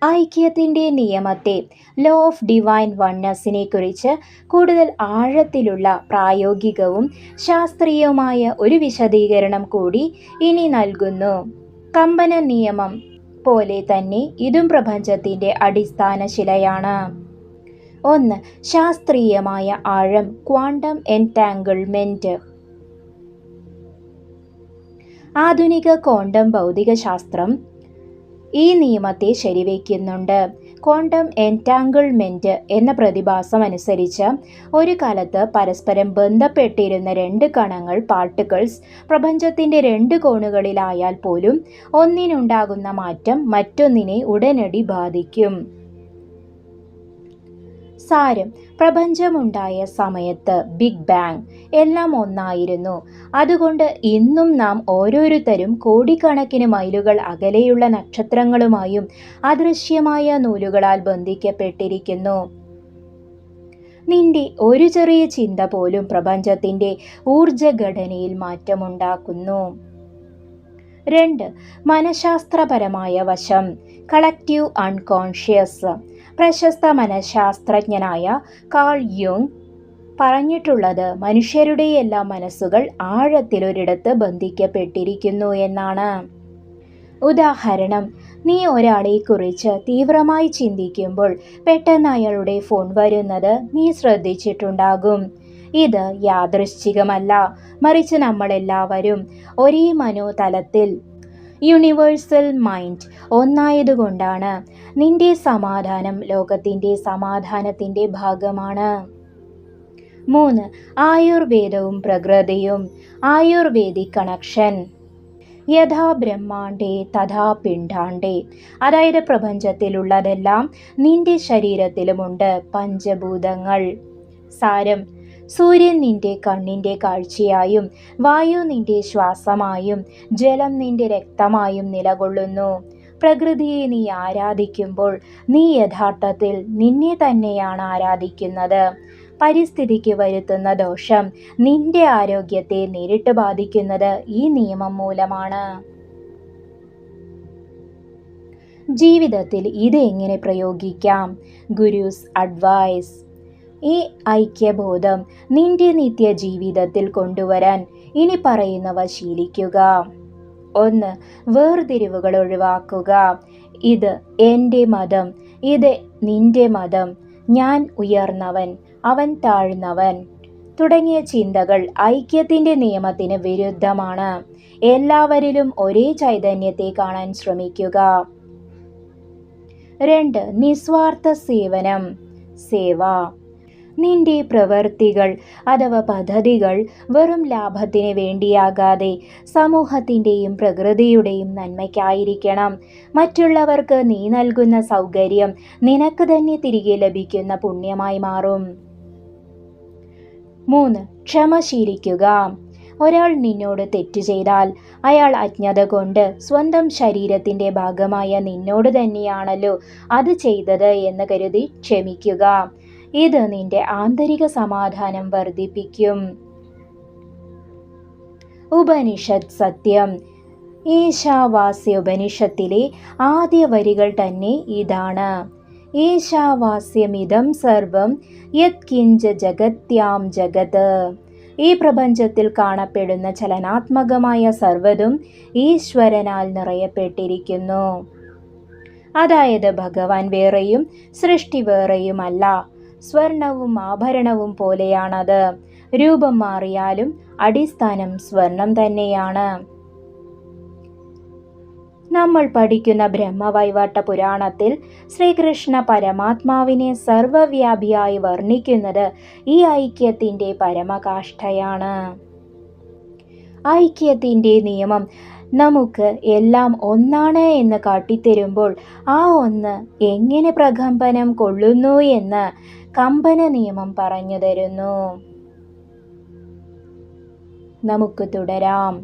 ഐക്യത്തിൻ്റെ നിയമത്തെ, law of divine വൺനെസ്സിനെ കുറിച്ച് കൂടുതൽ ആഴത്തിലുള്ള പ്രായോഗികവും ശാസ്ത്രീയവുമായ ഒരു വിശദീകരണം കൂടി ഇനി നൽകുന്നു. കമ്പന നിയമം പോലെ തന്നെ ഇതും പ്രപഞ്ചത്തിൻ്റെ അടിസ്ഥാന ശിലയാണ്. 1. ശാസ്ത്രീയമായ ആഴം, ക്വാണ്ടം എൻടാങ്കിൾമെന്റ്. ആധുനിക ക്വാണ്ടം ഭൗതികശാസ്ത്രം ഈ നിയമത്തെ ശരിവയ്ക്കുന്നുണ്ട്. ക്വാണ്ടം എൻടാങ്കിൾമെന്റ് എന്ന പ്രതിഭാസം അനുസരിച്ച് ഒരു കാലത്ത് പരസ്പരം ബന്ധപ്പെട്ടിരുന്ന രണ്ട് കണങ്ങൾ, പാർട്ടിക്കിൾസ്, പ്രപഞ്ചത്തിൻ്റെ രണ്ട് കോണുകളിലായാൽ പോലും ഒന്നിനുണ്ടാകുന്ന മാറ്റം മറ്റൊന്നിനെ ഉടനടി ബാധിക്കും. സാരം: പ്രപഞ്ചമുണ്ടായ സമയത്ത്, ബിഗ് ബാങ്, എല്ലാം ഒന്നായിരുന്നു. അതുകൊണ്ട് ഇന്നും നാം ഓരോരുത്തരും കോടിക്കണക്കിന് മൈലുകൾ അകലെയുള്ള നക്ഷത്രങ്ങളുമായും അദൃശ്യമായ നൂലുകളാൽ ബന്ധിക്കപ്പെട്ടിരിക്കുന്നു. നിന്റെ ഒരു ചെറിയ ചിന്ത പോലും പ്രപഞ്ചത്തിൻ്റെ ഊർജഘടനയിൽ മാറ്റമുണ്ടാക്കുന്നു. 2. മനഃശാസ്ത്രപരമായ വശം, കളക്റ്റീവ് അൺകോൺഷ്യസ്. പ്രശസ്ത മനഃശാസ്ത്രജ്ഞനായ കാൾ യുങ് പറഞ്ഞിട്ടുള്ളത് മനുഷ്യരുടെയെല്ലാം മനസ്സുകൾ ആഴത്തിലൊരിടത്ത് ബന്ധിക്കപ്പെട്ടിരിക്കുന്നു എന്നാണ്. ഉദാഹരണം: നീ ഒരാളെക്കുറിച്ച് തീവ്രമായി ചിന്തിക്കുമ്പോൾ പെട്ടെന്ന് അയാളുടെ ഫോൺ വരുന്നത് നീ ശ്രദ്ധിച്ചിട്ടുണ്ടാകും. ഇത് യാദൃശ്ചികമല്ല, മറിച്ച് നമ്മളെല്ലാവരും ഒരേ മനോതലത്തിൽ, യൂണിവേഴ്സൽ മൈൻഡ്, ഒന്നായതുകൊണ്ടാണ്. നിന്റെ സമാധാനം ലോകത്തിൻ്റെ സമാധാനത്തിൻ്റെ ഭാഗമാണ്. 3. ആയുർവേദവും പ്രകൃതിയും. Ayurvedic connection. യഥാ ബ്രഹ്മാണ്ടേ തഥാ പിണ്ഡാണ്ടേ. അതായത് പ്രപഞ്ചത്തിലുള്ളതെല്ലാം നിന്റെ ശരീരത്തിലുമുണ്ട്. പഞ്ചഭൂതങ്ങൾ. സാരം: സൂര്യൻ നിന്റെ കണ്ണിൻ്റെ കാഴ്ചയായും വായു നിന്റെ ശ്വാസമായും ജലം നിന്റെ രക്തമായും നിലകൊള്ളുന്നു. പ്രകൃതിയെ നീ ആരാധിക്കുമ്പോൾ നീ യഥാർത്ഥത്തിൽ നിന്നെ തന്നെയാണ് ആരാധിക്കുന്നത്. പരിസ്ഥിതിക്ക് വരുത്തുന്ന ദോഷം നിന്റെ ആരോഗ്യത്തെ നേരിട്ട് ബാധിക്കുന്നത് ഈ നിയമം മൂലമാണ്. ജീവിതത്തിൽ ഇത് എങ്ങനെ പ്രയോഗിക്കാം? ഗുരുസ് അഡ്വൈസ്. ഈ ഐക്യബോധം നിന്റെ നിത്യജീവിതത്തിൽ കൊണ്ടുവരാൻ ഇനി പറയുന്നവ ശീലിക്കുക. 1. വേർതിരിവുകൾ ഒഴിവാക്കുക. ഇത് എൻ്റെ മതം, ഇത് നിന്റെ മതം, ഞാൻ ഉയർന്നവൻ, അവൻ താഴ്ന്നവൻ തുടങ്ങിയ ചിന്തകൾ ഐക്യത്തിൻ്റെ നിയമത്തിന് വിരുദ്ധമാണ്. എല്ലാവരിലും ഒരേ ചൈതന്യത്തെ കാണാൻ ശ്രമിക്കുക. 2. നിസ്വാർത്ഥ സേവനം, സേവ. നിന്റെ പ്രവൃത്തികൾ അഥവാ പദ്ധതികൾ വെറും ലാഭത്തിന് വേണ്ടിയാകാതെ സമൂഹത്തിൻ്റെയും പ്രകൃതിയുടെയും നന്മയ്ക്കായിരിക്കണം. മറ്റുള്ളവർക്ക് നീ നൽകുന്ന സൗകര്യം നിനക്ക് തന്നെ തിരികെ ലഭിക്കുന്ന പുണ്യമായി മാറും. 3. ക്ഷമ ശീലിക്കുക. ഒരാൾ നിന്നോട് തെറ്റ് ചെയ്താൽ അയാൾ അജ്ഞത കൊണ്ട് സ്വന്തം ശരീരത്തിൻ്റെ ഭാഗമായ നിന്നോട് തന്നെയാണല്ലോ അത് ചെയ്തത് എന്ന് കരുതി ക്ഷമിക്കുക. ഇത് നിന്റെ ആന്തരിക സമാധാനം വർദ്ധിപ്പിക്കും. ഉപനിഷത്ത് സത്യം. ഈശാവാസ്യ ഉപനിഷത്തിലെ ആദ്യ വരികൾ തന്നെ ഇതാണ്. ഈശാവാസ്യമിദം സർവം യത് കിഞ്ച ജഗത്യാം ജഗത്. ഈ പ്രപഞ്ചത്തിൽ കാണപ്പെടുന്ന ചലനാത്മകമായ സർവ്വതും ഈശ്വരനാൽ നിറയപ്പെട്ടിരിക്കുന്നു. അതായത് ഭഗവാൻ വേറെയും സൃഷ്ടി വേറെയുമല്ല. സ്വർണവും ആഭരണവും പോലെയാണത്. രൂപം മാറിയാലും അടിസ്ഥാനം സ്വർണം തന്നെയാണ്. നമ്മൾ പഠിക്കുന്ന ബ്രഹ്മവൈവർത്ത പുരാണത്തിൽ ശ്രീകൃഷ്ണ പരമാത്മാവിനെ സർവവ്യാപിയായി വർണ്ണിക്കുന്നത് ഈ ഐക്യത്തിൻ്റെ പരമകാഷ്ഠയാണ്. ഐക്യത്തിൻ്റെ നിയമം നമുക്ക് എല്ലാം ഒന്നാണ് എന്ന് കാട്ടിത്തരുമ്പോൾ ആ ഒന്ന് എങ്ങനെ പ്രകമ്പനം കൊള്ളുന്നു എന്ന് കമ്പന നിയമം പറഞ്ഞു തരുന്നു. നമുക്ക് തുടരാം.